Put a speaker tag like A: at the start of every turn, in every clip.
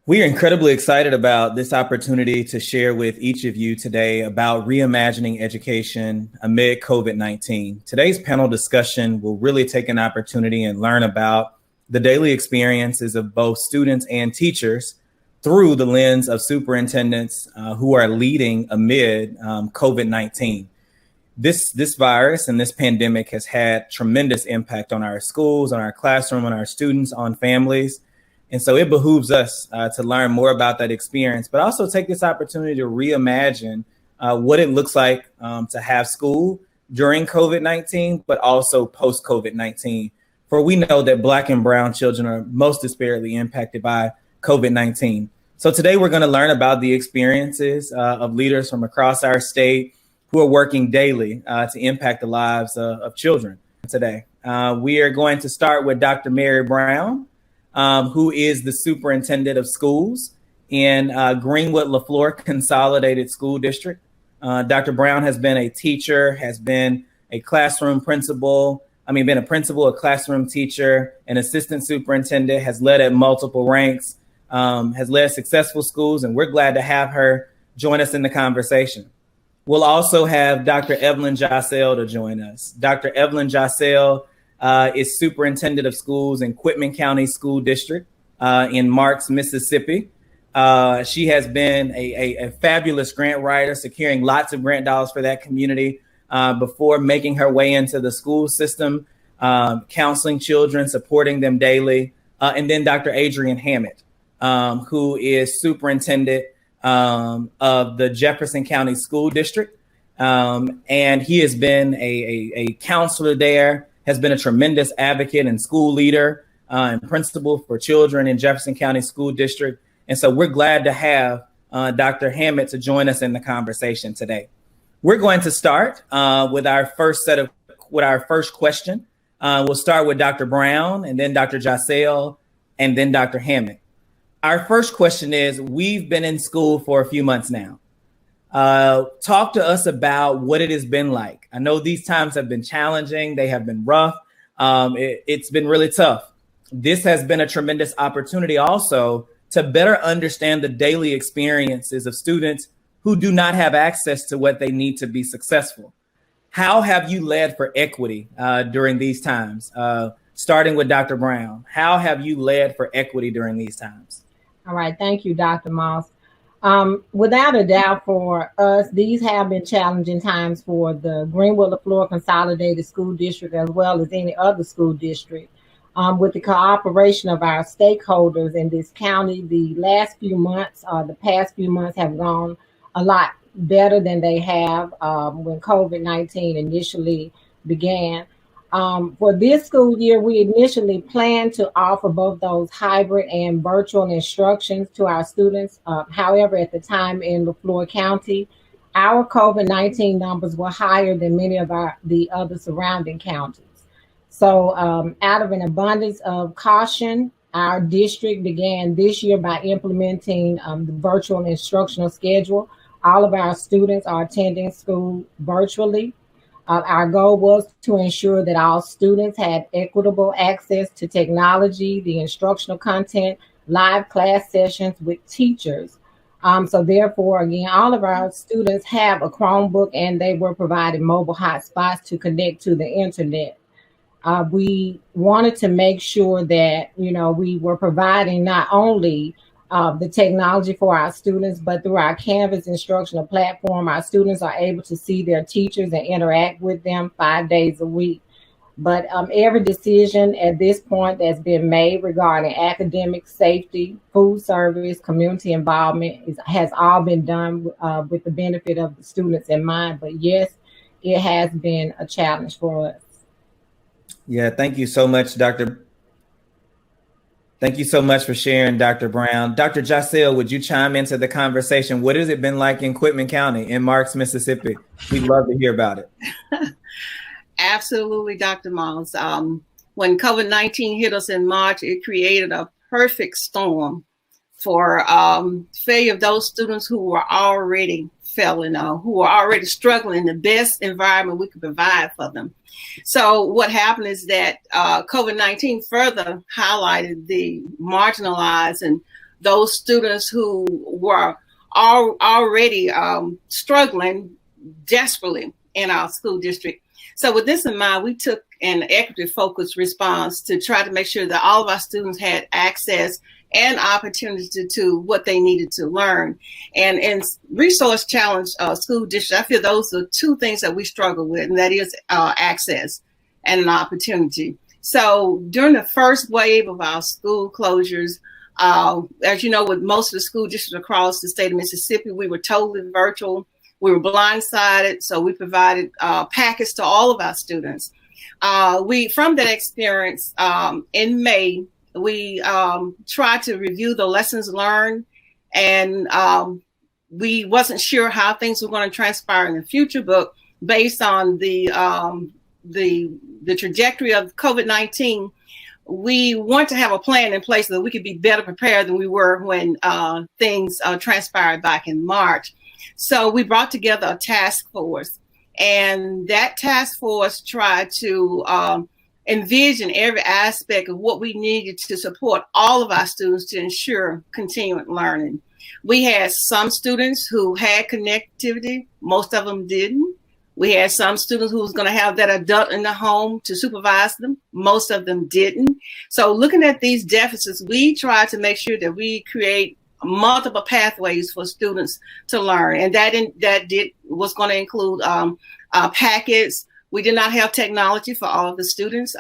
A: We are incredibly excited about this opportunity to share with each of you today about reimagining education amid COVID-19. Today's panel discussion will really take an opportunity and learn about the daily experiences of both students and teachers through the lens of superintendents who are leading amid COVID-19. This virus and this pandemic has had tremendous impact on our schools, on our classroom, on our students, on families. And so it behooves us to learn more about that experience, but also take this opportunity to reimagine what it looks like to have school during COVID-19, but also post-COVID-19. For we know that Black and Brown children are most disparately impacted by COVID-19. So today we're going to learn about the experiences of leaders from across our state who are working daily to impact the lives of children today. We are going to start with Dr. Mary Brown, who is the superintendent of schools in Greenwood-Leflore Consolidated School District. Dr. Brown has been a teacher, has been a classroom principal, been a principal, a classroom teacher, an assistant superintendent, has led at multiple ranks, has led successful schools, and we're glad to have her join us in the conversation. We'll also have Dr. Evelyn Jossell to join us. Dr. Evelyn Jossell is superintendent of schools in Quitman County School District in Marks, Mississippi. She has been a fabulous grant writer, securing lots of grant dollars for that community before making her way into the school system, counseling children, supporting them daily. And then Dr. Adrian Hammite, who is superintendent of the Jefferson County School District. And he has been a counselor there, has been a tremendous advocate and school leader and principal for children in Jefferson County School District. And so we're glad to have Dr. Hammite to join us in the conversation today. We're going to start with our first question. We'll start with Dr. Brown and then Dr. Jossell and then Dr. Hammite. Our first question is, we've been in school for a few months now. Talk to us about what it has been like. I know these times have been challenging. They have been rough. It's been really tough. This has been a tremendous opportunity also to better understand the daily experiences of students who do not have access to what they need to be successful. How have you led for equity during these times? Starting with Dr. Brown, how have you led for equity during these times?
B: All right. Thank you, Dr. Moss. Without a doubt for us, these have been challenging times for the Greenwood-Leflore Consolidated School District, as well as any other school district. With the cooperation of our stakeholders in this county, the past few months have gone a lot better than they have when COVID-19 initially began. For this school year, we initially planned to offer both those hybrid and virtual instructions to our students. However, at the time in Leflore County, our COVID-19 numbers were higher than many of the other surrounding counties. So out of an abundance of caution, our district began this year by implementing the virtual instructional schedule. All of our students are attending school virtually. Our goal was to ensure that all students had equitable access to technology, the instructional content, live class sessions with teachers. So therefore, again, all of our students have a Chromebook and they were provided mobile hotspots to connect to the internet. We wanted to make sure that, we were providing not only the technology for our students, but through our Canvas instructional platform, our students are able to see their teachers and interact with them 5 days a week. But every decision at this point that's been made regarding academic safety, food service, community involvement has all been done with the benefit of the students in mind. But yes, it has been a challenge for us.
A: Yeah, thank you so much, Thank you so much for sharing, Dr. Brown. Dr. Jossell, would you chime into the conversation? What has it been like in Quitman County, in Marks, Mississippi? We'd love to hear about it.
C: Absolutely, Dr. Moss. When COVID-19 hit us in March, it created a perfect storm for failure of those students who were already failing, who were already struggling in the best environment we could provide for them. So what happened is that COVID-19 further highlighted the marginalized and those students who were already struggling desperately in our school district. So with this in mind, we took an equity-focused response to try to make sure that all of our students had access and opportunity to what they needed to learn. And in resource-challenged school districts, I feel those are two things that we struggle with, and that is access and an opportunity. So during the first wave of our school closures, as you know, with most of the school districts across the state of Mississippi, we were totally virtual. We were blindsided, so we provided packets to all of our students. From that experience, in May, we tried to review the lessons learned, and we wasn't sure how things were going to transpire in the future, but based on the trajectory of COVID-19, we want to have a plan in place so that we could be better prepared than we were when things transpired back in March. So we brought together a task force, and that task force tried to envision every aspect of what we needed to support all of our students to ensure continuing learning. We had some students who had connectivity, most of them didn't. We had some students who was going to have that adult in the home to supervise them. Most of them didn't. So looking at these deficits, we tried to make sure that we create multiple pathways for students to learn. And that was going to include packets. We did not have technology for all of the students.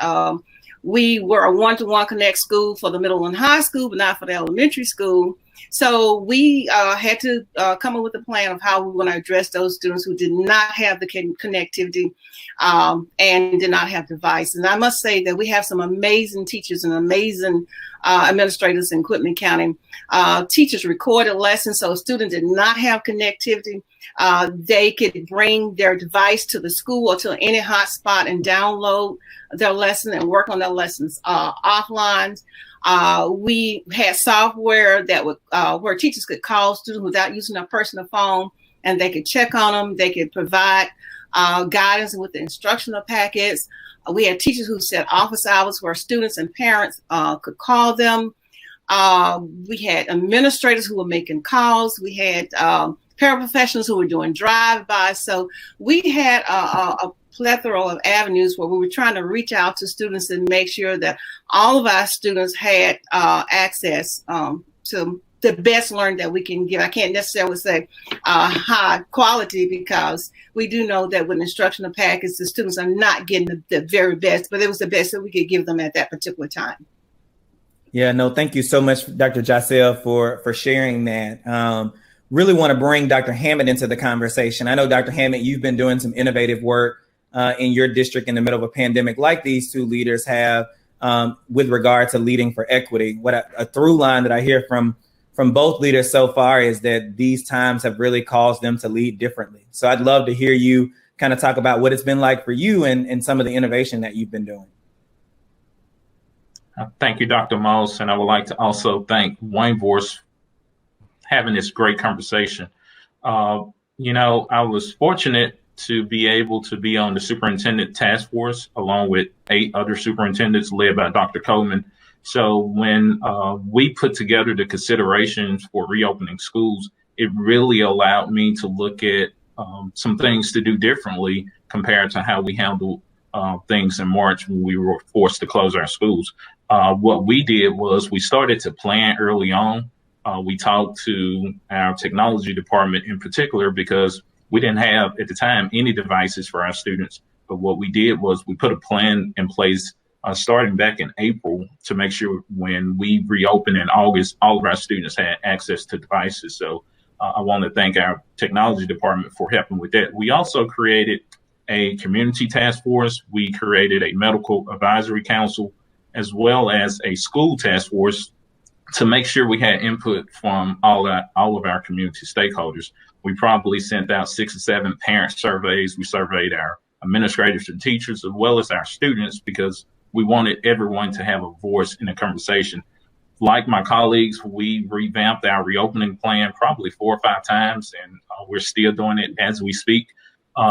C: We were a one-to-one connect school for the middle and high school, but not for the elementary school. So we had to come up with a plan of how we were going to address those students who did not have the connectivity and did not have devices. And I must say that we have some amazing teachers and amazing administrators in Quitman County. Teachers recorded lessons, so students did not have connectivity. They could bring their device to the school or to any hotspot and download their lesson and work on their lessons offline. We had software that would where teachers could call students without using their personal phone, and they could check on them. They could provide guidance with the instructional packets. We had teachers who set office hours where students and parents could call them. We had administrators who were making calls. We had paraprofessionals who were doing drive-bys. So we had a plethora of avenues where we were trying to reach out to students and make sure that all of our students had access to the best learning that we can give. I can't necessarily say high quality, because we do know that with instructional packets, the students are not getting the very best, but it was the best that we could give them at that particular time.
A: Yeah, no, thank you so much, Dr. Jossell, for sharing that. Really want to bring Dr. Hammite into the conversation. I know, Dr. Hammite, you've been doing some innovative work in your district in the middle of a pandemic like these two leaders have with regard to leading for equity. What a through line that I hear from both leaders so far is that these times have really caused them to lead differently. So I'd love to hear you kind of talk about what it's been like for you and some of the innovation that you've been doing.
D: Thank you, Dr. Moss. And I would like to also thank Wayne Vorse having this great conversation. I was fortunate to be able to be on the superintendent task force along with 8 other superintendents led by Dr. Coleman. So when we put together the considerations for reopening schools, it really allowed me to look at some things to do differently compared to how we handled things in March when we were forced to close our schools. What we did was we started to plan early on. We talked to our technology department in particular because we didn't have at the time any devices for our students. But what we did was we put a plan in place starting back in April to make sure when we reopened in August, all of our students had access to devices. So I want to thank our technology department for helping with that. We also created a community task force. We created a medical advisory council, as well as a school task force to make sure we had input from all of our community stakeholders. We probably sent out 6 or 7 parent surveys. We surveyed our administrators and teachers, as well as our students, because we wanted everyone to have a voice in the conversation. Like my colleagues, we revamped our reopening plan probably 4 or 5 times, and we're still doing it as we speak.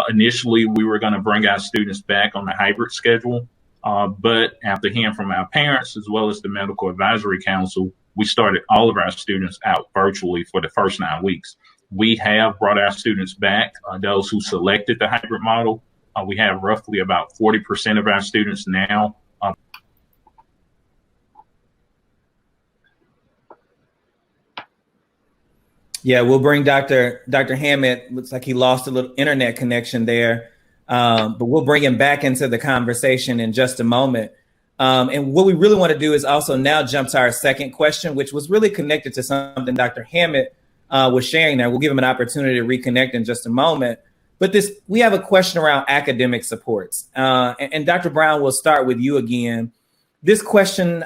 D: Initially, we were going to bring our students back on the hybrid schedule, but after hearing from our parents, as well as the medical advisory council, we started all of our students out virtually for the first 9 weeks. We have brought our students back, those who selected the hybrid model. We have roughly about 40% of our students now.
A: Yeah, we'll bring Dr. Hammite. Looks like he lost a little internet connection there, but we'll bring him back into the conversation in just a moment. And what we really want to do is also now jump to our second question, which was really connected to something Dr. Hammite was sharing there. We'll give him an opportunity to reconnect in just a moment. But we have a question around academic supports. And Dr. Brown, we'll start with you again. This question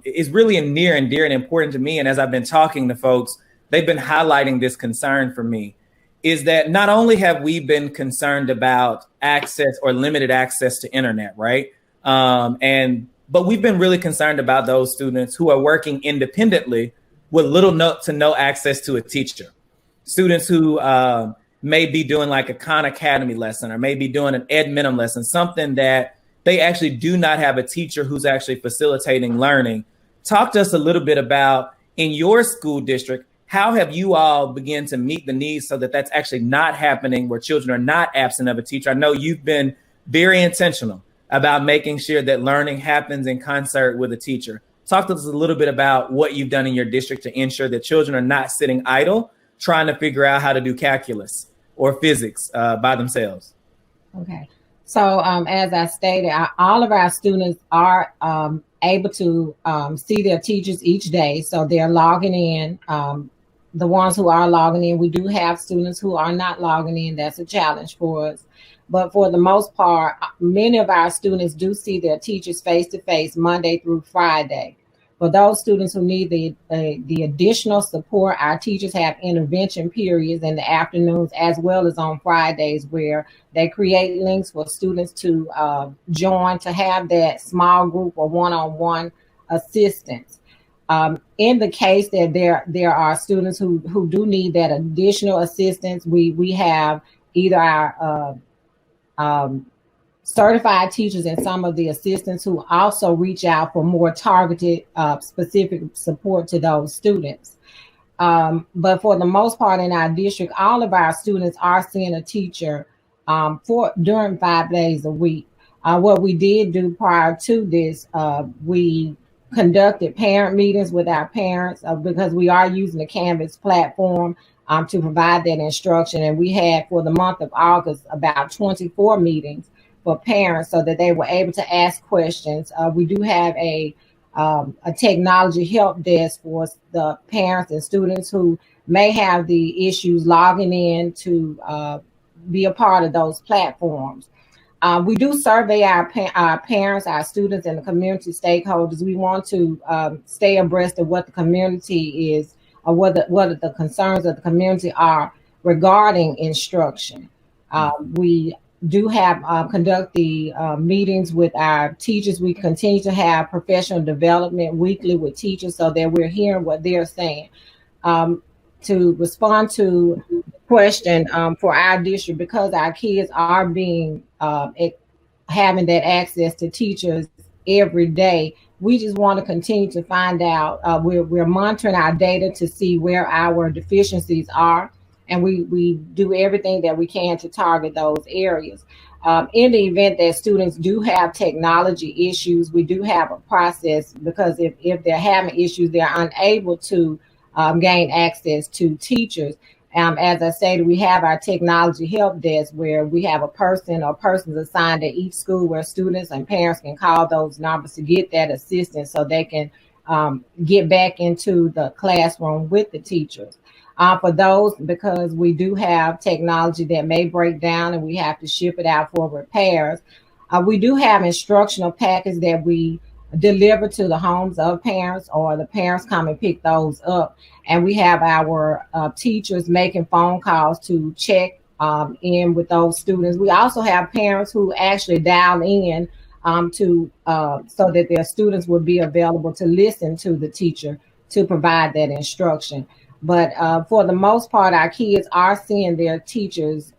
A: is really near and dear and important to me. And as I've been talking to folks, they've been highlighting this concern for me, is that not only have we been concerned about access or limited access to internet, right? But we've been really concerned about those students who are working independently with little to no access to a teacher. Students who may be doing like a Khan Academy lesson or maybe doing an Ed Minimum lesson, something that they actually do not have a teacher who's actually facilitating learning. Talk to us a little bit about, in your school district, how have you all begun to meet the needs so that that's actually not happening, where children are not absent of a teacher? I know you've been very intentional about making sure that learning happens in concert with a teacher. Talk to us a little bit about what you've done in your district to ensure that children are not sitting idle, trying to figure out how to do calculus or physics by themselves.
B: Okay. So as I stated, all of our students are able to see their teachers each day. So they're logging in. The ones who are logging in, we do have students who are not logging in. That's a challenge for us. But for the most part, many of our students do see their teachers face-to-face Monday through Friday. For those students who need the additional support, our teachers have intervention periods in the afternoons as well as on Fridays, where they create links for students to join to have that small group or one-on-one assistance. In the case that there are students who do need that additional assistance, we have either our certified teachers and some of the assistants who also reach out for more targeted, specific support to those students. But for the most part in our district, all of our students are seeing a teacher during 5 days a week. What we did do prior to this, we conducted parent meetings with our parents because we are using the Canvas platform to provide that instruction. And we had, for the month of August, about 24 meetings for parents so that they were able to ask questions. We do have a technology help desk for the parents and students who may have the issues logging in to be a part of those platforms. We do survey our parents, our students, and the community stakeholders. We want to stay abreast of what the community is, or what the concerns of the community are regarding instruction. We do have conduct the meetings with our teachers. We continue to have professional development weekly with teachers so that we're hearing what they're saying. To respond to the question for our district, because our kids are being having that access to teachers every day, we just want to continue to find out. We're monitoring our data to see where our deficiencies are, and we do everything that we can to target those areas. In the event that students do have technology issues, we do have a process, because if they're having issues, they're unable to gain access to teachers. As I stated, we have our technology help desk where we have a person or persons assigned at each school where students and parents can call those numbers to get that assistance so they can get back into the classroom with the teachers. For those, because we do have technology that may break down and we have to ship it out for repairs, we do have instructional packets that we deliver to the homes of parents, or the parents come and pick those up. And we have our teachers making phone calls to check in with those students. We also have parents who actually dial in so that their students would be available to listen to the teacher to provide that instruction. But for the most part, our kids are seeing their teachers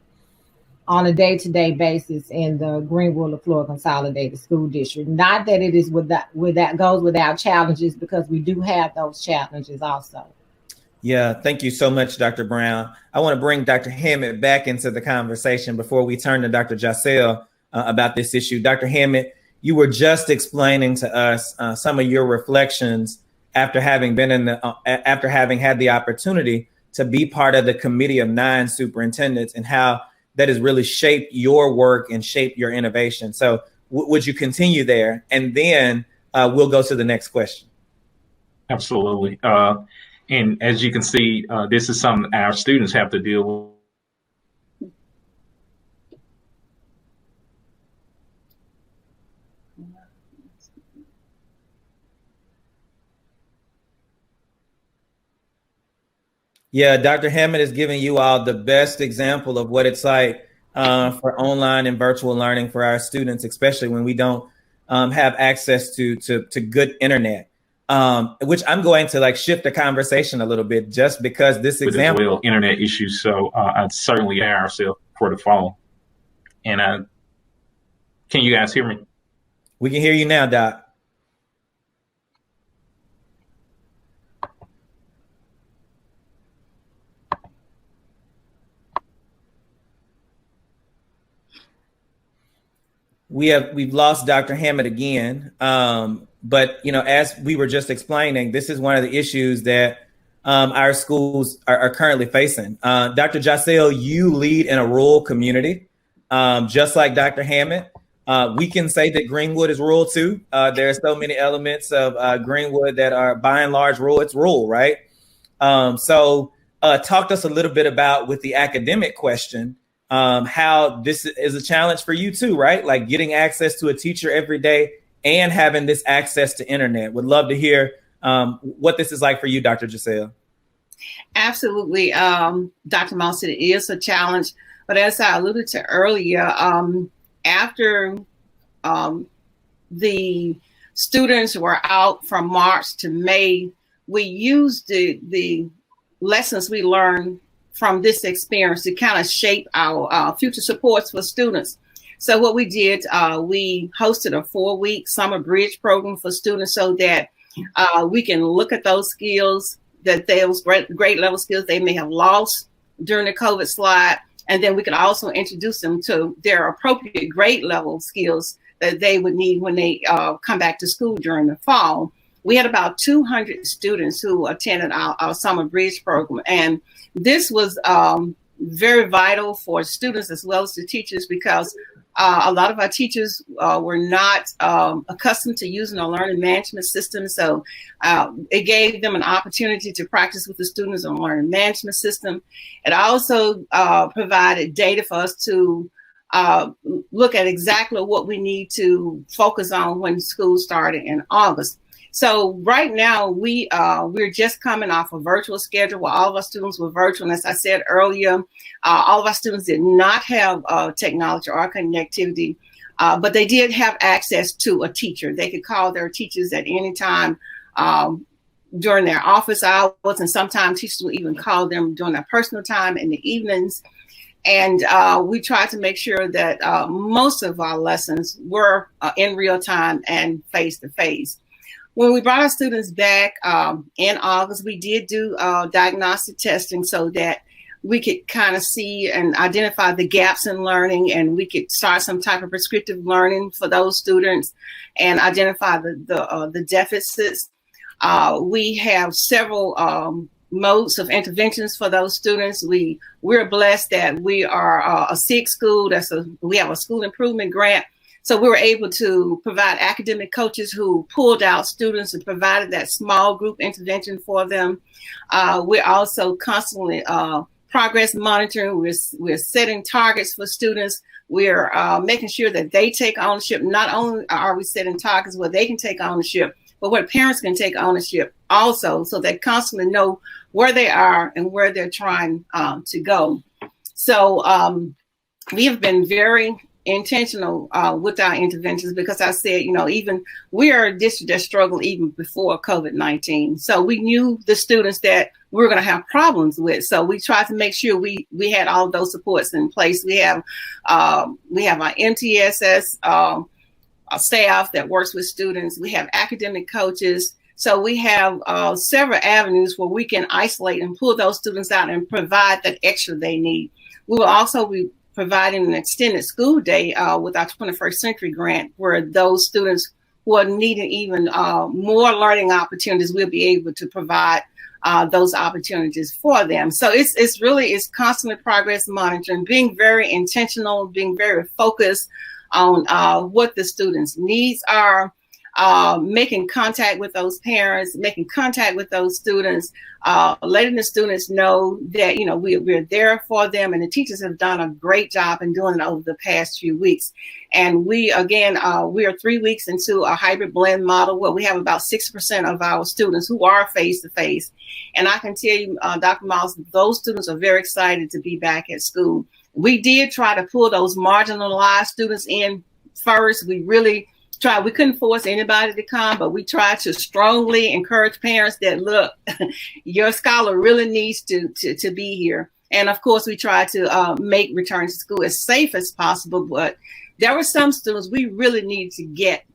B: on a day-to-day basis in the Greenwood-Leflore Consolidated School District. Not that it is goes without challenges, because we do have those challenges also.
A: Yeah, thank you so much, Dr. Brown. I want to bring Dr. Hammite back into the conversation before we turn to Dr. Jossell about this issue. Dr. Hammite, you were just explaining to us some of your reflections after having had the opportunity to be part of the committee of 9 superintendents, and how that has really shaped your work and shaped your innovation. So would you continue there? And then we'll go to the next question.
D: Absolutely. And as you can see, this is something our students have to deal with.
A: Yeah, Dr. Hammite is giving you all the best example of what it's like for online and virtual learning for our students, especially when we don't have access to good internet, which I'm going to shift the conversation a little bit, just because this example.
D: Well, internet issues, so I'd certainly prepare ourselves for the fall. And can you guys hear me?
A: We can hear you now, Doc. We've lost Dr. Hammite again. But, as we were just explaining, this is one of the issues that our schools are currently facing. Dr. Jossell, you lead in a rural community, just like Dr. Hammite. We can say that Greenwood is rural too. There are so many elements of Greenwood that are by and large rural. It's rural, right? So talk to us a little bit about, with the academic question, how this is a challenge for you too, right? Like getting access to a teacher every day and having this access to internet. Would love to hear what this is like for you, Dr. Jossell.
C: Absolutely. Dr. Moss, it is a challenge. But as I alluded to earlier, after the students were out from March to May, we used the lessons we learned from this experience to kind of shape our future supports for students. So what we did, we hosted a 4-week summer bridge program for students, so that we can look at those skills, that those grade level skills they may have lost during the COVID slide. And then we can also introduce them to their appropriate grade level skills that they would need when they come back to school during the fall. We had about 200 students who attended our summer bridge program. And this was very vital for students as well as the teachers, because a lot of our teachers were not accustomed to using a learning management system. So it gave them an opportunity to practice with the students on learning management system. It also provided data for us to look at exactly what we need to focus on when school started in August. So right now we're just coming off a virtual schedule where all of our students were virtual. And as I said earlier, all of our students did not have technology or connectivity, but they did have access to a teacher. They could call their teachers at any time during their office hours, and sometimes teachers will even call them during their personal time in the evenings. And we tried to make sure that most of our lessons were in real time and face-to-face. When we brought our students back in August, we did do diagnostic testing so that we could kind of see and identify the gaps in learning, and we could start some type of prescriptive learning for those students and identify the deficits. We have several modes of interventions for those students. We're blessed that we are a SIG school. We have a school improvement grant. So we were able to provide academic coaches who pulled out students and provided that small group intervention for them. We're also constantly progress monitoring. We're setting targets for students. We're making sure that they take ownership. Not only are we setting targets where they can take ownership, but where parents can take ownership also, so they constantly know where they are and where they're trying to go. So we have been very intentional with our interventions, because I said, even we are a district that struggled even before COVID-19. So we knew the students that we were going to have problems with. So we tried to make sure we had all of those supports in place. We have our MTSS staff that works with students. We have academic coaches. So we have several avenues where we can isolate and pull those students out and provide that extra they need. We will also be providing an extended school day with our 21st Century Grant, where those students who are needing even more learning opportunities, we'll be able to provide those opportunities for them. So it's constantly progress monitoring, being very intentional, being very focused on what the students' needs are, making contact with those parents, making contact with those students, letting the students know that, we're there for them. And the teachers have done a great job in doing it over the past few weeks. And we are 3 weeks into a hybrid blend model where we have about 6% of our students who are face-to-face. And I can tell you, Dr. Miles, those students are very excited to be back at school. We did try to pull those marginalized students in first. We really tried. We couldn't force anybody to come, but we tried to strongly encourage parents that, look, your scholar really needs to be here. And of course, we tried to make return to school as safe as possible. But there were some students we really needed to get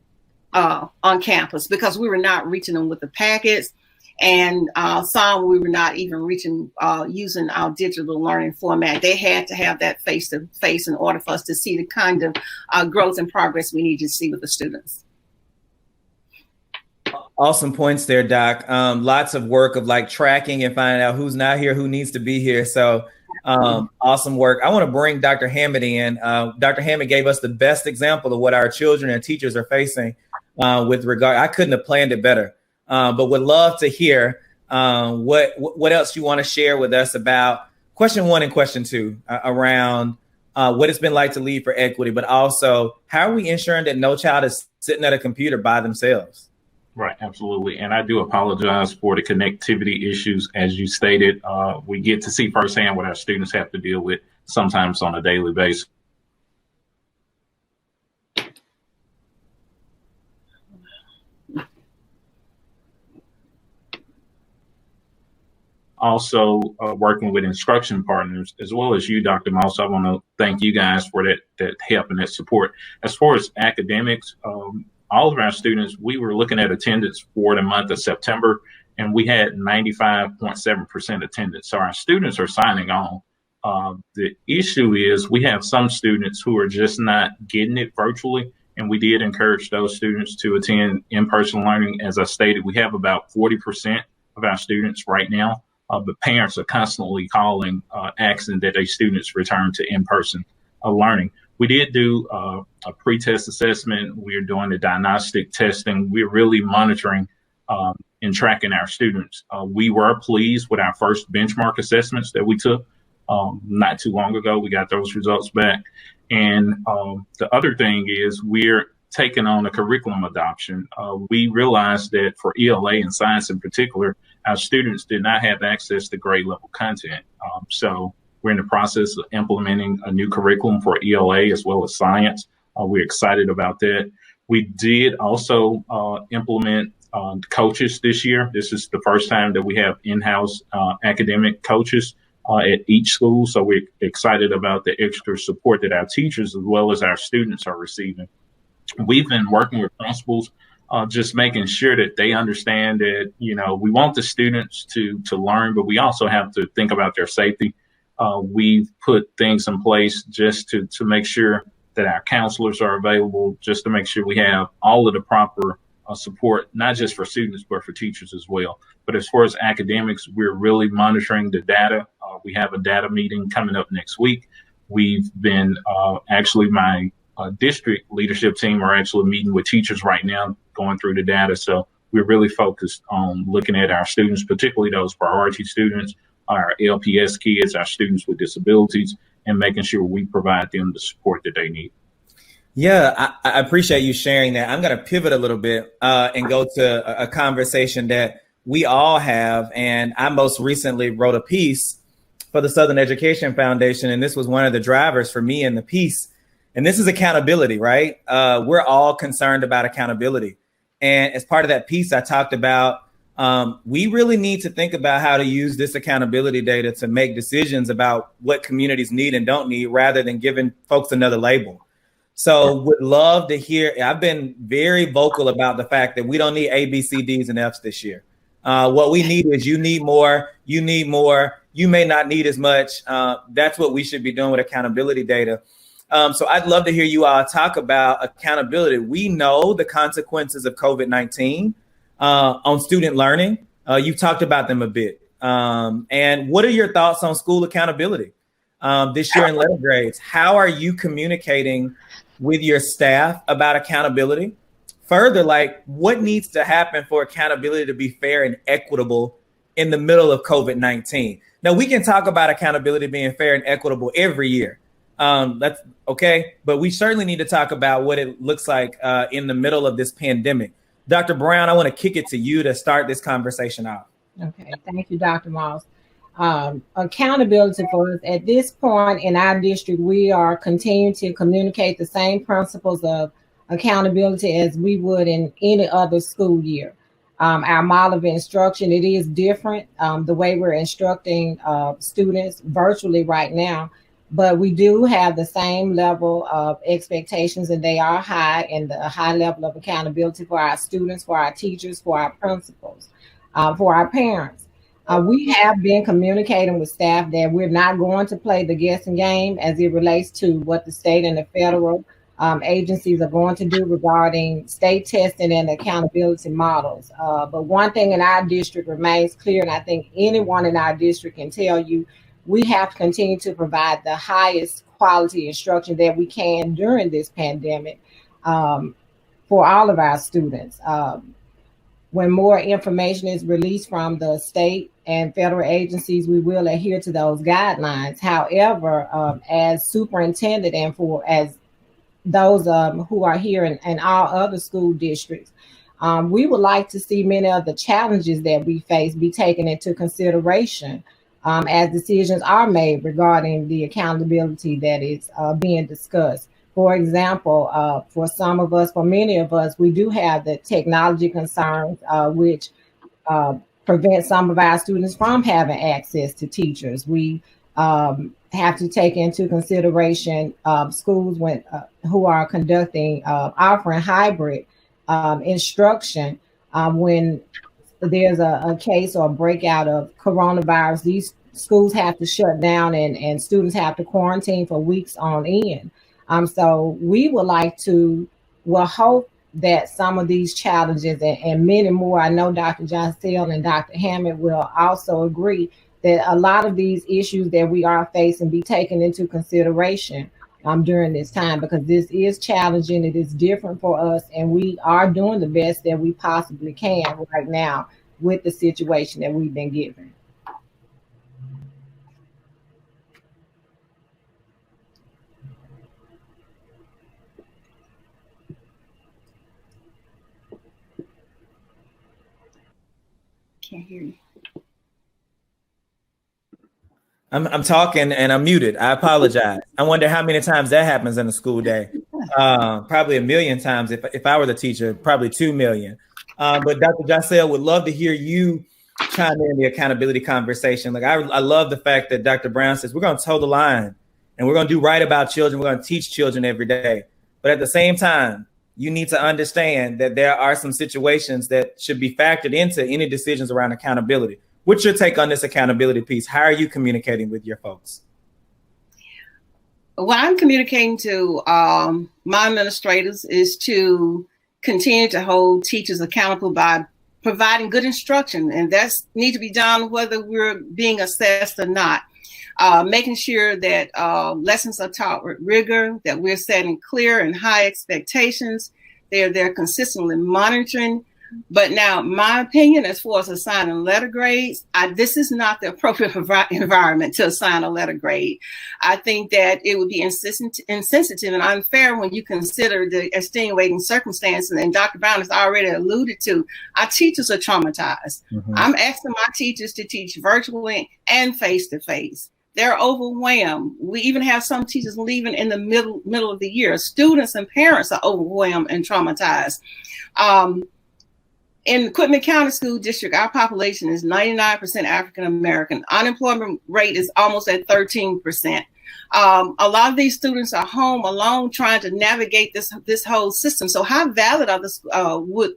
C: on campus because we were not reaching them with the packets. And some we were not even reaching using our digital learning format. They had to have that face-to-face in order for us to see the kind of growth and progress we need to see with the students.
A: Awesome points there, Doc. Lots of work of tracking and finding out who's not here, who needs to be here. So awesome work. I want to bring Dr. Hammite in. Dr. Hammite gave us the best example of what our children and teachers are facing with regard. I couldn't have planned it better. But would love to hear what else you want to share with us about question 1 and question 2 around what it's been like to lead for equity, but also how are we ensuring that no child is sitting at a computer by themselves?
D: Right, absolutely. And I do apologize for the connectivity issues. As you stated, we get to see firsthand what our students have to deal with sometimes on a daily basis. Also working with instruction partners, as well as you, Dr. Moss. I want to thank you guys for that help and that support. As far as academics, all of our students, we were looking at attendance for the month of September, and we had 95.7% attendance. So our students are signing on. The issue is we have some students who are just not getting it virtually, and we did encourage those students to attend in-person learning. As I stated, we have about 40% of our students right now. But parents are constantly calling, asking that their students return to in-person learning. We did do a pre-test assessment. We're doing the diagnostic testing. We're really monitoring and tracking our students. We were pleased with our first benchmark assessments that we took not too long ago. We got those results back. And the other thing is we're taking on a curriculum adoption. We realized that for ELA and science in particular, our students did not have access to grade level content. So we're in the process of implementing a new curriculum for ELA as well as science. We're excited about that. We did also implement coaches this year. This is the first time that we have in-house academic coaches at each school. So we're excited about the extra support that our teachers as well as our students are receiving. We've been working with principals, just making sure that they understand that, we want the students to learn, but we also have to think about their safety. We've put things in place just to make sure that our counselors are available, just to make sure we have all of the proper support, not just for students, but for teachers as well. But as far as academics, we're really monitoring the data. We have a data meeting coming up next week. We've been my district leadership team are actually meeting with teachers right now, going through the data. So we're really focused on looking at our students, particularly those priority students, our LPS kids, our students with disabilities, and making sure we provide them the support that they need.
A: Yeah, I appreciate you sharing that. I'm going to pivot a little bit and go to a conversation that we all have. And I most recently wrote a piece for the Southern Education Foundation, and this was one of the drivers for me in the piece. And this is accountability, right? We're all concerned about accountability. And as part of that piece, I talked about we really need to think about how to use this accountability data to make decisions about what communities need and don't need, rather than giving folks another label. So would love to hear, I've been very vocal about the fact that we don't need A, B, C, Ds, and Fs this year. What we need is you need more, you may not need as much. That's what we should be doing with accountability data. So I'd love to hear you all talk about accountability. We know the consequences of COVID-19 on student learning. You've talked about them a bit. And what are your thoughts on school accountability this year in letter grades? How are you communicating with your staff about accountability? Further, like, what needs to happen for accountability to be fair and equitable in the middle of COVID-19? Now, we can talk about accountability being fair and equitable every year. That's okay. But we certainly need to talk about what it looks like in the middle of this pandemic. Dr. Brown, I want to kick it to you to start this conversation off.
B: Okay. Thank you, Dr. Moss. Accountability for us at this point in our district, we are continuing to communicate the same principles of accountability as we would in any other school year. Our model of instruction, it is different, the way we're instructing students virtually right now, but we do have the same level of expectations, and they are high, and the high level of accountability for our students, for our teachers, for our principals, for our parents. We have been communicating with staff that we're not going to play the guessing game as it relates to what the state and the federal agencies are going to do regarding state testing and accountability models. But one thing in our district remains clear, and I think anyone in our district can tell you, we have to continue to provide the highest quality instruction that we can during this pandemic for all of our students. When more information is released from the state and federal agencies, we will adhere to those guidelines. However, as superintendent and as those who are here in all other school districts, we would like to see many of the challenges that we face be taken into consideration as decisions are made regarding the accountability that is being discussed. For example, for some of us, for many of us, we do have the technology concerns, which prevent some of our students from having access to teachers. We have to take into consideration schools who are conducting, offering hybrid instruction. When there's a case or a breakout of coronavirus, these schools have to shut down and students have to quarantine for weeks on end. So we would like to, hope that some of these challenges and many more, I know Dr. Jossell and Dr. Hammite will also agree that a lot of these issues that we are facing be taken into consideration during this time, because this is challenging, it is different for us, and we are doing the best that we possibly can right now with the situation that we've been given.
C: Can't hear you.
A: I'm talking and I'm muted. I apologize. I wonder how many times that happens in a school day. Probably 1 million times. If I were the teacher, probably 2 million. But Dr. Jossell, would love to hear you chime in the accountability conversation. Like I love the fact that Dr. Brown says we're going to toe the line and we're going to do right about children. We're going to teach children every day. But at the same time, you need to understand that there are some situations that should be factored into any decisions around accountability. What's your take on this accountability piece? How are you communicating with your folks?
C: What I'm communicating to my administrators is to continue to hold teachers accountable by providing good instruction. And that's need to be done whether we're being assessed or not. Making sure that lessons are taught with rigor, that we're setting clear and high expectations. They're consistently monitoring. But now, my opinion, as far as assigning letter grades, this is not the appropriate environment to assign a letter grade. I think that it would be insensitive and unfair when you consider the extenuating circumstances. And Dr. Brown has already alluded to, our teachers are traumatized. Mm-hmm. I'm asking my teachers to teach virtually and face-to-face. They're overwhelmed. We even have some teachers leaving in the middle of the year. Students and parents are overwhelmed and traumatized. In Quitman County School District, our population is 99% African American. Unemployment rate is almost at 13%. A lot of these students are home alone trying to navigate this whole system. So how valid are this would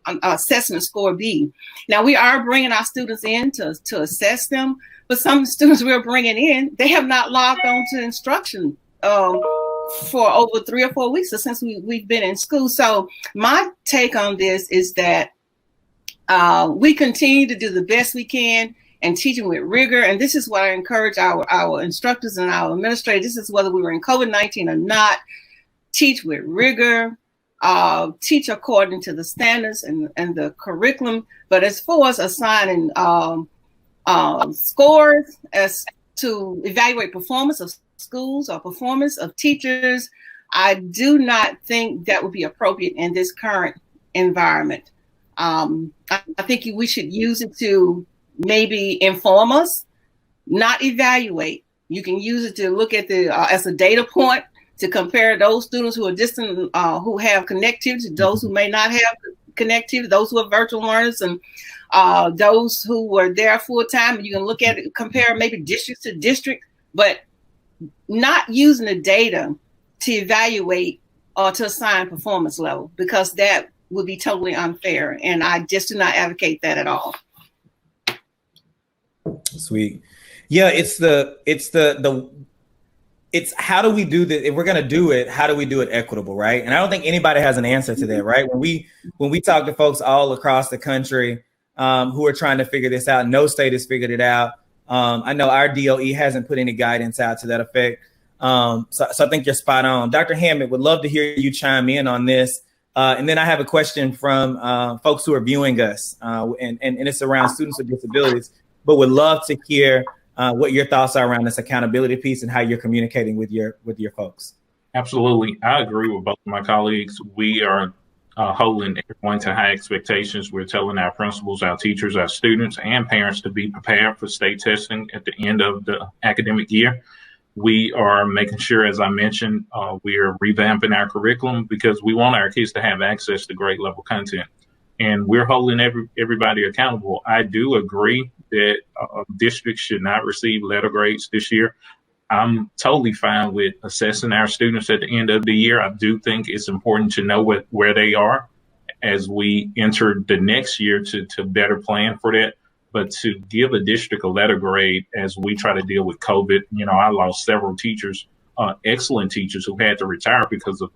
C: assessment score be? Now, we are bringing our students in to assess them, but some students we're bringing in, they have not logged on to instruction for over 3 or 4 weeks since we've been in school. So my take on this is that we continue to do the best we can and teaching with rigor. And this is what I encourage our instructors and our administrators. This is whether we were in COVID-19 or not. Teach with rigor, teach according to the standards and the curriculum. But as far as assigning scores as to evaluate performance of schools or performance of teachers, I do not think that would be appropriate in this current environment. I think we should use it to maybe inform us, not evaluate. You can use it to look at as a data point to compare those students who are distant, who have connectivity, those who may not have connectivity, those who are virtual learners, and those who were there full time. You can look at it, compare maybe district to district, but not using the data to evaluate or to assign performance level, because that would be totally unfair. And I just do not advocate that at all.
A: Sweet. Yeah, it's how do we do this? If we're going to do it, how do we do it equitable, right? And I don't think anybody has an answer to that, right? When we talk to folks all across the country who are trying to figure this out, no state has figured it out. I know our DOE hasn't put any guidance out to that effect. So I think you're spot on. Dr. Hammite, would love to hear you chime in on this. And then I have a question from folks who are viewing us, and it's around students with disabilities, but would love to hear what your thoughts are around this accountability piece and how you're communicating with your folks.
D: Absolutely. I agree with both of my colleagues. We are holding everyone to high expectations. We're telling our principals, our teachers, our students, and parents to be prepared for state testing at the end of the academic year. We are making sure, as I mentioned, we are revamping our curriculum because we want our kids to have access to grade level content. And we're holding everybody accountable. I do agree that districts should not receive letter grades this year. I'm totally fine with assessing our students at the end of the year. I do think it's important to know where they are as we enter the next year to better plan for that. But to give a district a letter grade as we try to deal with COVID, I lost several teachers, excellent teachers who had to retire because of.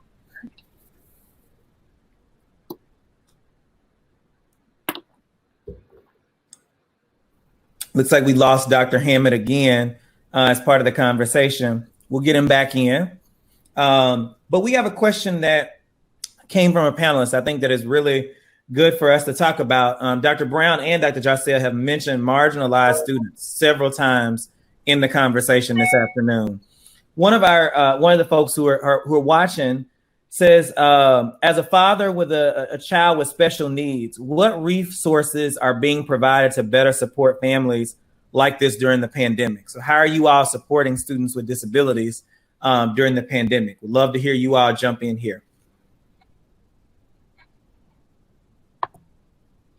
A: Looks like we lost Dr. Hammite again as part of the conversation. We'll get him back in. But we have a question that came from a panelist, I think that is really good for us to talk about. Dr. Brown and Dr. Jossell have mentioned marginalized students several times in the conversation this afternoon. One of the folks who are watching says, as a father with a child with special needs, what resources are being provided to better support families like this during the pandemic? So how are you all supporting students with disabilities during the pandemic? We'd love to hear you all jump in here.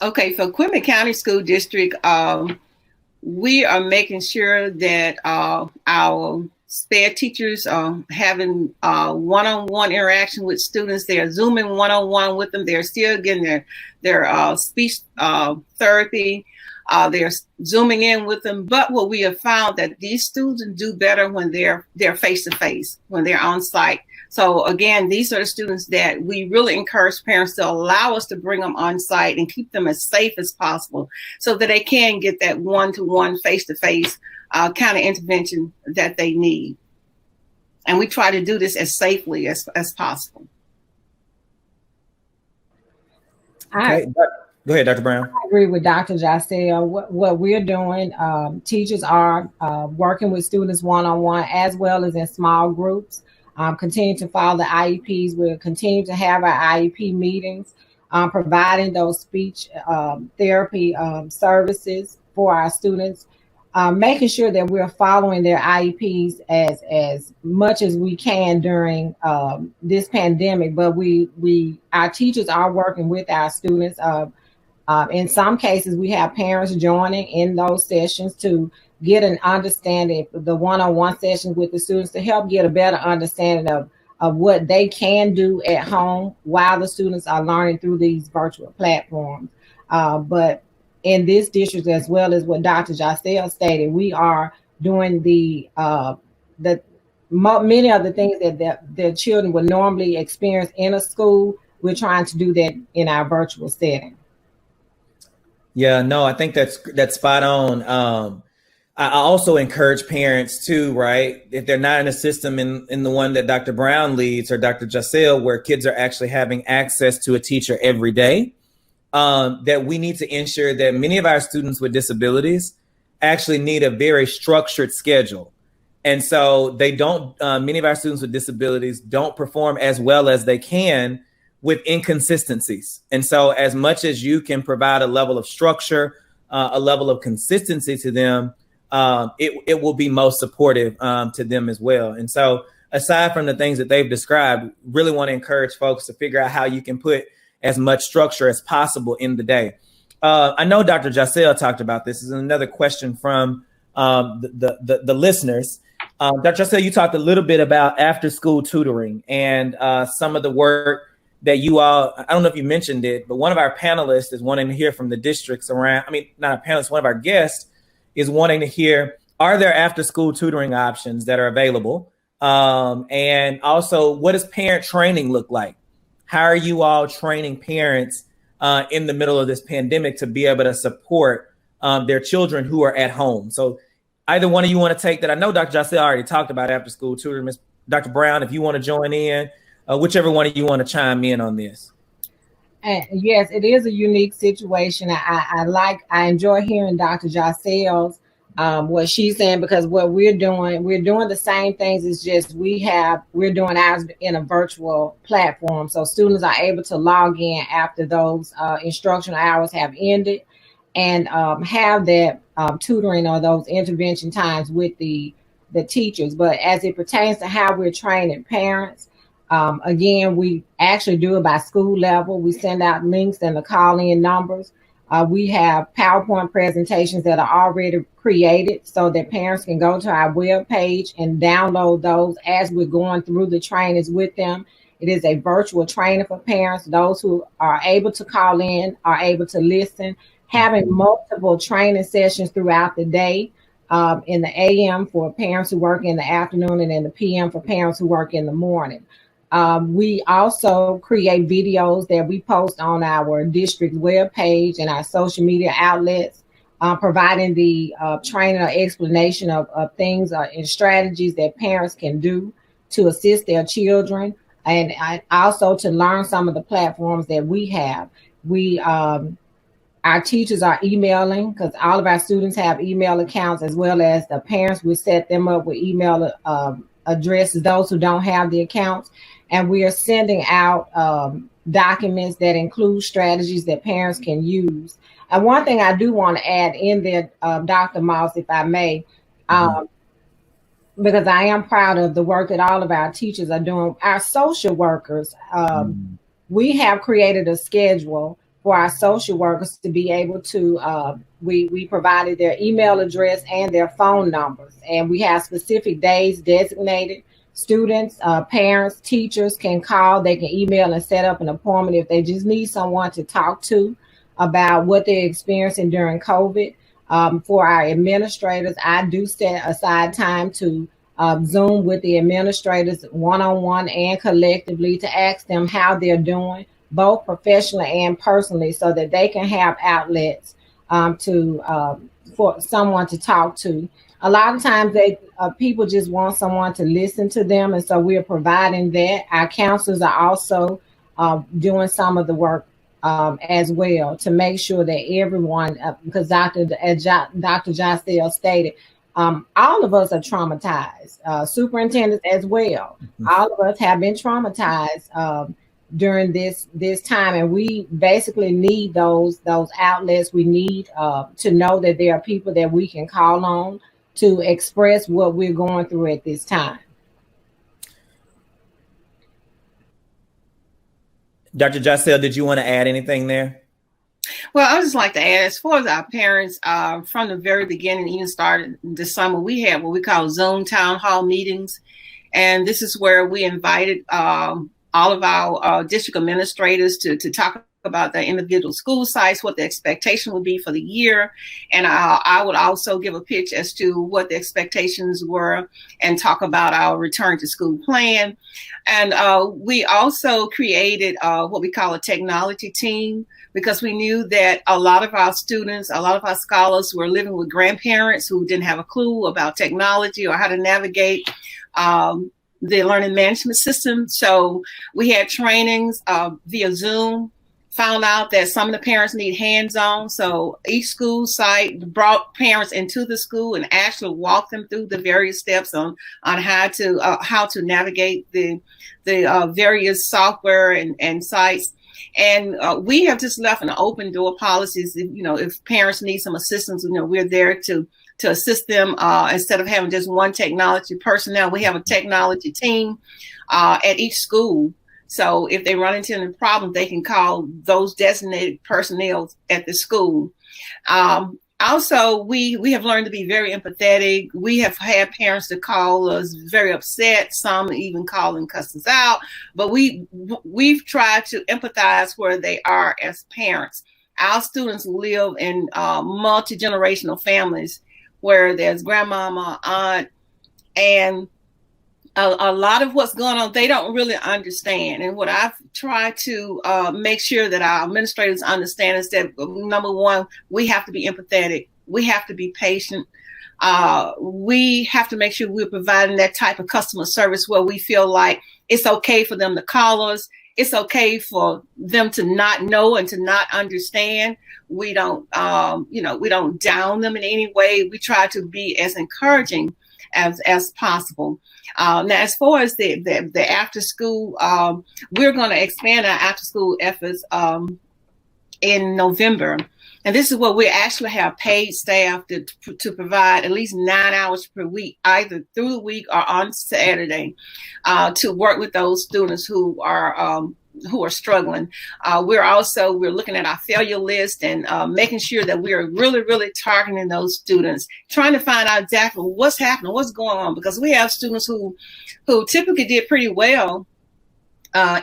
C: Okay, for Quitman County School District, we are making sure that our SPED teachers are having one-on-one interaction with students. They are Zooming one-on-one with them. They're still getting their speech therapy. They're Zooming in with them. But what we have found that these students do better when they're face-to-face, when they're on site. So again, these are the students that we really encourage parents to allow us to bring them on site and keep them as safe as possible so that they can get that one-to-one face-to-face kind of intervention that they need. And we try to do this as safely as possible.
A: Okay. Go ahead, Dr. Brown.
B: I agree with Dr. Jossell. What we're doing, teachers are working with students one-on-one as well as in small groups. Continue to follow the IEPs. We'll continue to have our IEP meetings, providing those speech therapy services for our students. making sure that we're following their IEPs as much as we can during this pandemic. But our teachers are working with our students. In some cases, we have parents joining in those sessions to get an understanding, the one-on-one sessions with the students, to help get a better understanding of what they can do at home while the students are learning through these virtual platforms. But in this district, as well as what Dr. Jossell stated, we are doing many of the things that the children would normally experience in a school. We're trying to do that in our virtual setting.
A: Yeah, no, I think that's spot on. I also encourage parents too, right? If they're not in a system in the one that Dr. Brown leads or Dr. Jossell, where kids are actually having access to a teacher every day, that we need to ensure that many of our students with disabilities actually need a very structured schedule. And so many of our students with disabilities don't perform as well as they can with inconsistencies. And so as much as you can provide a level of structure, a level of consistency to them, it will be most supportive to them as well. And so aside from the things that they've described, really want to encourage folks to figure out how you can put as much structure as possible in the day. I know Dr. Jossell talked about this. This is another question from the listeners. Dr. Jossell, you talked a little bit about after school tutoring and some of the work that you all, I don't know if you mentioned it, but one of our panelists is wanting to hear from the districts around. I mean, not a panelist, one of our guests is wanting to hear, are there after school tutoring options that are available? And also, what does parent training look like? How are you all training parents in the middle of this pandemic to be able to support their children who are at home? So either one of you want to take that. I know Dr. Jossell already talked about after school tutoring. Ms. Dr. Brown, if you want to join in, whichever one of you want to chime in on this.
B: Yes, it is a unique situation. I enjoy hearing Dr. Jossell's what she's saying, because what we're doing the same things. It's just we're doing ours in a virtual platform, so students are able to log in after those instructional hours have ended and have that tutoring or those intervention times with the teachers. But as it pertains to how we're training parents, again, we actually do it by school level. We send out links and the call-in numbers. We have PowerPoint presentations that are already created so that parents can go to our webpage and download those as we're going through the trainings with them. It is a virtual training for parents. Those who are able to call in are able to listen, having multiple training sessions throughout the day, in the AM for parents who work in the afternoon and in the PM for parents who work in the morning. We also create videos that we post on our district webpage and our social media outlets, providing the training or explanation of things and strategies that parents can do to assist their children, and also to learn some of the platforms that we have. Our teachers are emailing, because all of our students have email accounts, as well as the parents. We set them up with email addresses, those who don't have the accounts. And we are sending out documents that include strategies that parents can use. And one thing I do want to add in there, Dr. Moss, if I may, because I am proud of the work that all of our teachers are doing. Our social workers, we have created a schedule for our social workers to be able to, we provided their email address and their phone numbers. And we have specific days designated. Students, parents, teachers can call, they can email and set up an appointment if they just need someone to talk to about what they're experiencing during COVID. For our administrators, I do set aside time to Zoom with the administrators one-on-one and collectively to ask them how they're doing, both professionally and personally, so that they can have outlets for someone to talk to. A lot of times people just want someone to listen to them, and so we're providing that. Our counselors are also doing some of the work as well to make sure that everyone, because Dr. Jossell stated, all of us are traumatized, superintendents as well. All of us have been traumatized during this time, and we basically need those outlets. We need to know that there are people that we can call on to express what we're going through at this time.
A: Dr. Jossell, did you want to add anything there?
C: Well, I would just like to add, as far as our parents, from the very beginning, even started this summer, we had what we call Zoom town hall meetings. And this is where we invited all of our district administrators to talk about their individual school sites, what the expectation would be for the year. And I would also give a pitch as to what the expectations were and talk about our return to school plan. And we also created what we call a technology team, because we knew that a lot of our students, a lot of our scholars were living with grandparents who didn't have a clue about technology or how to navigate the learning management system. So we had trainings via Zoom, found out that some of the parents need hands-on. So each school site brought parents into the school and actually walked them through the various steps on how to navigate the various software and sites. And we have just left an open door policies. If parents need some assistance, we're there to assist them instead of having just one technology personnel. We have a technology team at each school. So if they run into any problem, they can call those designated personnel at the school. Also, we have learned to be very empathetic. We have had parents to call us very upset, some even call and cuss us out, but we've tried to empathize where they are as parents. Our students live in multi-generational families where there's grandmama, aunt, and a lot of what's going on, they don't really understand. And what I've tried to make sure that our administrators understand is that, number one, we have to be empathetic. We have to be patient. We have to make sure we're providing that type of customer service where we feel like it's okay for them to call us. It's okay for them to not know and to not understand. We don't, we don't down them in any way. We try to be as encouraging as possible. Now, as far as the after school, we're going to expand our after school efforts in November. And this is where we actually have paid staff to provide at least 9 hours per week, either through the week or on Saturday, to work with those students who are struggling. We're looking at our failure list and making sure that we are really, really targeting those students, trying to find out exactly what's happening, what's going on, because we have students who typically did pretty well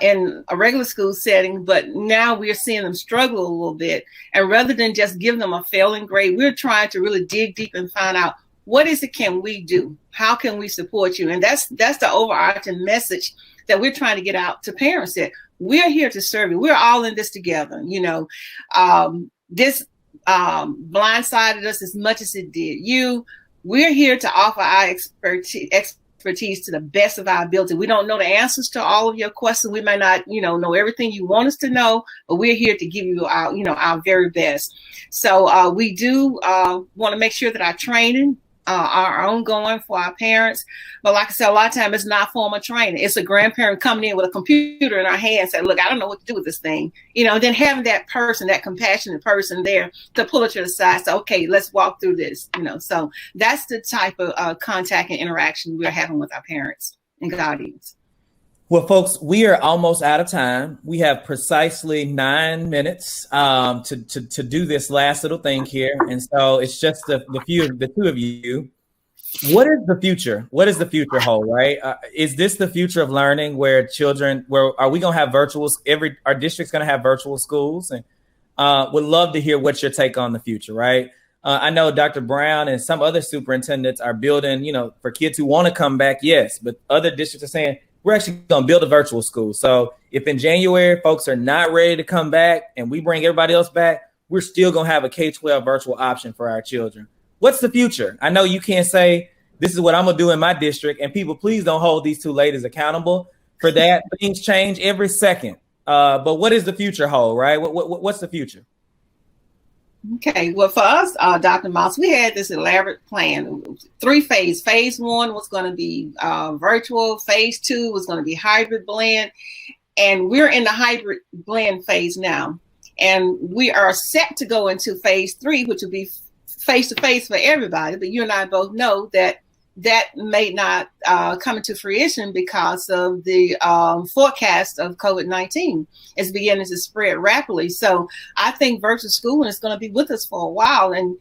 C: in a regular school setting, but now we're seeing them struggle a little bit. And rather than just give them a failing grade, we're trying to really dig deep and find out, what is it can we do? How can we support you? And that's the overarching message that we're trying to get out to parents, that we're here to serve you. We're all in this together. This blindsided us as much as it did you. We're here to offer our expertise to the best of our ability. We don't know the answers to all of your questions. We may not, know everything you want us to know, but we're here to give you our very best. So we do want to make sure that our training are ongoing for our parents. But like I said, a lot of times it's not formal training. It's a grandparent coming in with a computer in our hand saying, look, I don't know what to do with this thing. And then having that person, that compassionate person there to pull it to the side. So, okay, let's walk through this. So that's the type of contact and interaction we're having with our parents and guardians.
A: Well, folks, we are almost out of time. We have precisely 9 minutes to do this last little thing here. And so it's just the two of you. What is the future? What does the future hold, right? Is this the future of learning where are we going to have virtuals? Our district's going to have virtual schools, and would love to hear what's your take on the future, right? I know Dr. Brown and some other superintendents are building, for kids who want to come back, yes, but other districts are saying, we're actually going to build a virtual school. So if in January folks are not ready to come back and we bring everybody else back, we're still going to have a K-12 virtual option for our children. What's the future? I know you can't say this is what I'm going to do in my district, and people, please don't hold these two ladies accountable for that. Things change every second. But what does the future hold, right? What's the future?
C: Okay, well, for us, Dr. Moss, we had this elaborate plan, 3 phases. Phase 1 was going to be virtual. Phase 2 was going to be hybrid blend. And we're in the hybrid blend phase now. And we are set to go into phase 3, which will be face-to-face for everybody. But you and I both know that may not come into fruition because of the forecast of COVID-19. It's beginning to spread rapidly. So I think virtual schooling is going to be with us for a while. And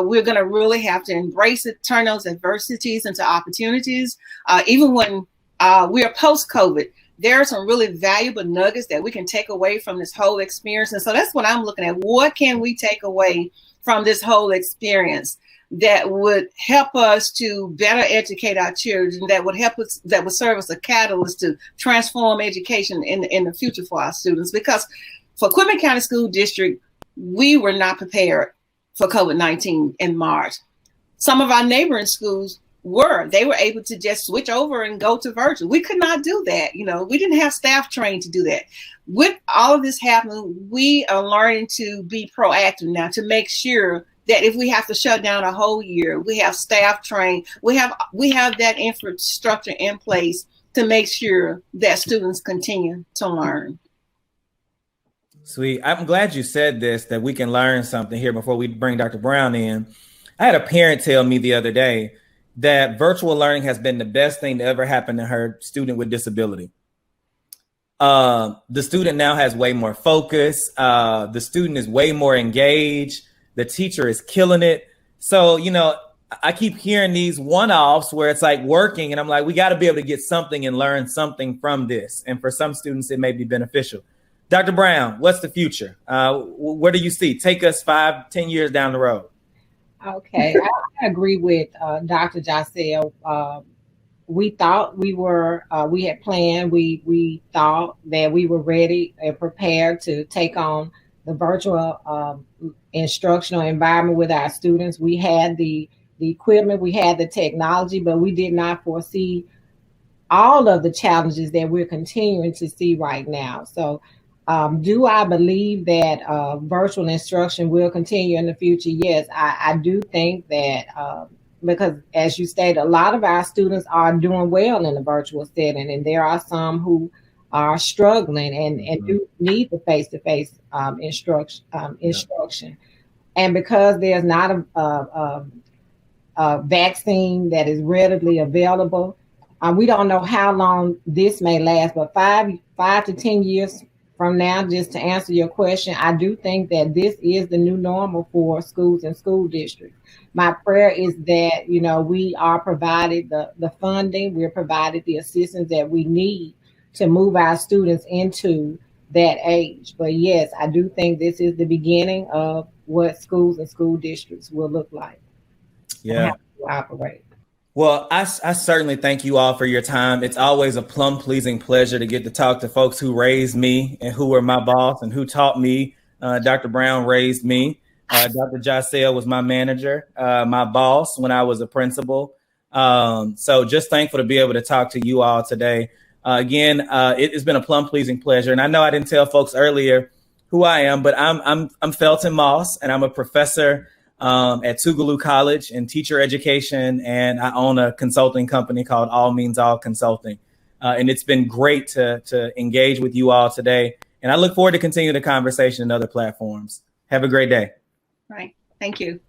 C: we're going to really have to embrace it, turn those adversities into opportunities. Even when we are post-COVID, there are some really valuable nuggets that we can take away from this whole experience. And so that's what I'm looking at. What can we take away from this whole experience that would help us to better educate our children, that would help us, that would serve as a catalyst to transform education in the future for our students? Because for Quitman County School District, we were not prepared for COVID-19 in March. Some of our neighboring schools they were able to just switch over and go to virtual. We could not do that. We didn't have staff trained to do that. With all of this happening, we are learning to be proactive now, to make sure that if we have to shut down a whole year, we have staff trained, we have that infrastructure in place to make sure that students continue to learn.
A: Sweet. I'm glad you said this, that we can learn something here before we bring Dr. Brown in. I had a parent tell me the other day that virtual learning has been the best thing to ever happen to her student with disability. The student now has way more focus. The student is way more engaged. The teacher is killing it. So, I keep hearing these one-offs where it's like working, and I'm like, we got to be able to get something and learn something from this. And for some students, it may be beneficial. Dr. Brown, what's the future? What do you see? Take us 5-10 years down the road.
B: Okay, I agree with Dr. Jossell. We thought we had planned, we thought that we were ready and prepared to take on the virtual instructional environment with our students. We had the equipment, we had the technology, but we did not foresee all of the challenges that we're continuing to see right now. So do I believe that virtual instruction will continue in the future? Yes, I do think that because, as you stated, a lot of our students are doing well in the virtual setting, and there are some who are struggling and do need the face-to-face instruction. And because there's not a vaccine that is readily available, we don't know how long this may last, but 5 to 10 years from now, just to answer your question, I do think that this is the new normal for schools and school districts. My prayer is that, we are provided the funding, we're provided the assistance that we need to move our students into that age. But yes, I do think this is the beginning of what schools and school districts will look like.
A: Yeah.
B: And how to operate.
A: Well, I certainly thank you all for your time. It's always a plum-pleasing pleasure to get to talk to folks who raised me and who were my boss and who taught me. Dr. Brown raised me. Dr. Jossell was my manager, my boss when I was a principal. So just thankful to be able to talk to you all today. Again, it has been a plum-pleasing pleasure. And I know I didn't tell folks earlier who I am, but I'm Phelton Moss, and I'm a professor at Tougaloo College in teacher education, and I own a consulting company called All Means All Consulting. And it's been great to engage with you all today. And I look forward to continuing the conversation in other platforms. Have a great day.
C: Right. Thank you.